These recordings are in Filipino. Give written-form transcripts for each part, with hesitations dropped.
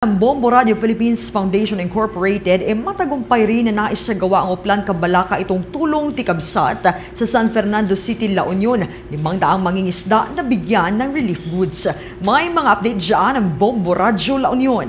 Ang Bombo Radio Philippines Foundation Incorporated matagumpay rin na naisagawa ang Oplan Cabalaka itong tulong tikabsat sa San Fernando City, La Union. 500 mangingisda na bigyan ng relief goods. May mga update dyan ang Bombo Radio La Union.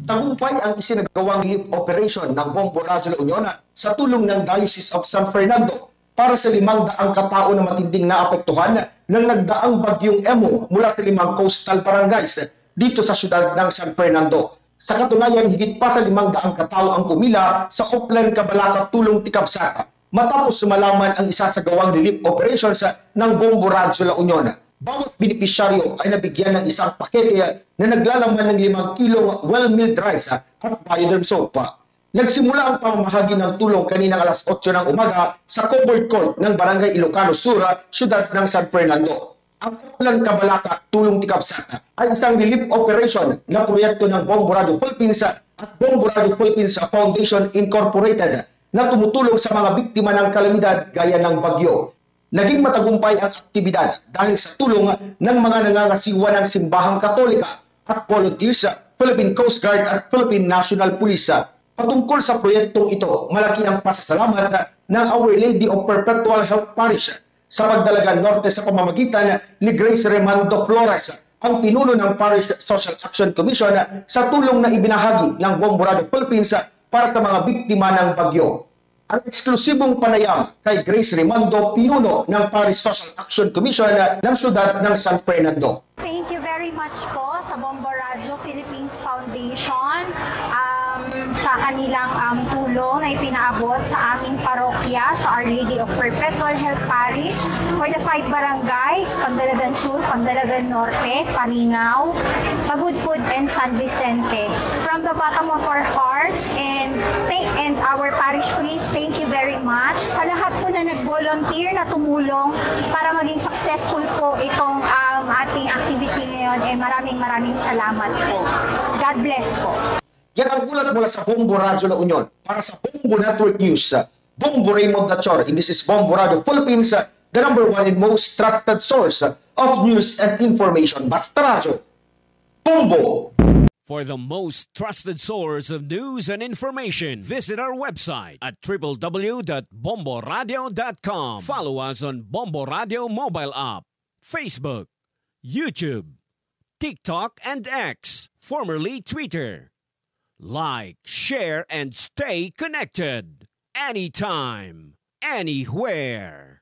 Tagumpay ang isinagawang relief operation ng Bombo Radio La Union sa tulong ng Diocese of San Fernando para sa 500 katao na matinding naapektuhan ng nagdaang bagyong Emo mula sa 5 coastal barangays dito sa siyudad ng San Fernando. Sa katunayan, higit pa sa 500 katao ang pumila sa Oplan Cabalaka Tulong Tikabsat matapos malaman ang isasagawang relief operations ng Bombo Radio La Union. Bawat benepisyaryo ay nabigyan ng isang pakete na naglalaman ng 5 kilong well-milled rice at Bioderm soap. Nagsimula ang pamamahagi ng tulong kaninang alas 8 ng umaga sa covered court ng Barangay Ilocano Sur, siyudad ng San Fernando. Ang Oplan Cabalaka Tulong Tikabsat ay isang relief operation na proyekto ng Bombo Radio Philippines at Bombo Radio Philippines Foundation Incorporated na tumutulong sa mga biktima ng kalamidad gaya ng bagyo. Naging matagumpay ang aktibidad dahil sa tulong ng mga nangangasiwa ng simbahang Katolika at volunteers, Philippine Coast Guard at Philippine National Police. Patungkol sa proyektong ito, malaki ang pasasalamat ng Our Lady of Perpetual Help Parish sa Pagdalagan Norte sa pamamagitan ni Grace Remando Flores, ang pinuno ng Parish Social Action Commission, sa tulong na ibinahagi ng Bombo Radio Philippines para sa mga biktima ng bagyo. Ang eksklusibong panayam kay Grace Remando, pinuno ng Parish Social Action Commission ng siyudad ng San Fernando. Thank you very much po sa Bombo Radio Philippines Foundation sa kanilang tulong na ipinaabot sa aming parokya sa Our Lady of Perpetual Help Parish for the 5 barangays, Pagdalagan Sur, Pagdalagan Norte, Paningaw, Pagudpud, and San Vicente. From the bottom of our hearts and our parish priest, thank you very much sa lahat po na nag-volunteer na tumulong para maging successful po itong ating activity ngayon. Maraming salamat po. God bless po. Yan ang ulat mula sa Bombo Radio La Union. Para sa Bombo Network News, Bombo Raymond Dachor, and this is Bombo Radio Philippines, the #1 and most trusted source of news and information. Basta Radio, Bombo! For the most trusted source of news and information, visit our website at www.bomboradio.com. Follow us on Bombo Radio mobile app, Facebook, YouTube, TikTok, and X, formerly Twitter. Like, share, and stay connected. Anytime, anywhere.